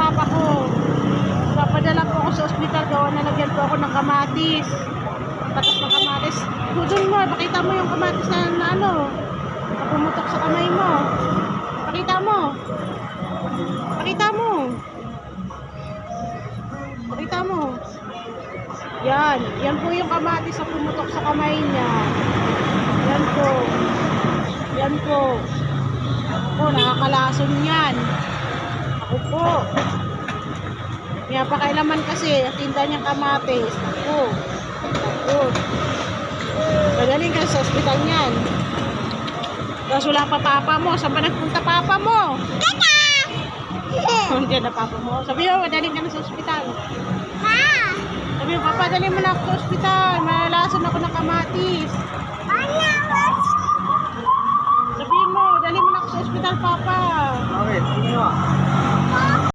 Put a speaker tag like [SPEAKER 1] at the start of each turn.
[SPEAKER 1] papa ko. Papadala po ako sa ospital, gawa nalagyan po ako ng kamatis. Patas ng kamatis. Doon mo, pakita mo yung kamatis na ano, na pumutok sa kamay mo. Pakita mo. Pakita mo. Pakita mo. Yan. Yan po yung kamatis na pumutok sa kamay niya. Yan po. Yan po. Ako, nakakalason yan. Ako po. Pinapakailaman kasi, tinda niyang kamatis. Ako. Ako. Magaling ka sa ospital niyan. Tapos wala pa papa mo. Saan ba nagpunta papa mo? Hindi na papa mo. Sabi mo, madaling ka na sa ospital. Sabi mo, papa, dali mo na ako sa ospital. Malalason ako ng kamatis. Sabi mo, dali mo na ako sa ospital, papa.
[SPEAKER 2] Okay, sige mo.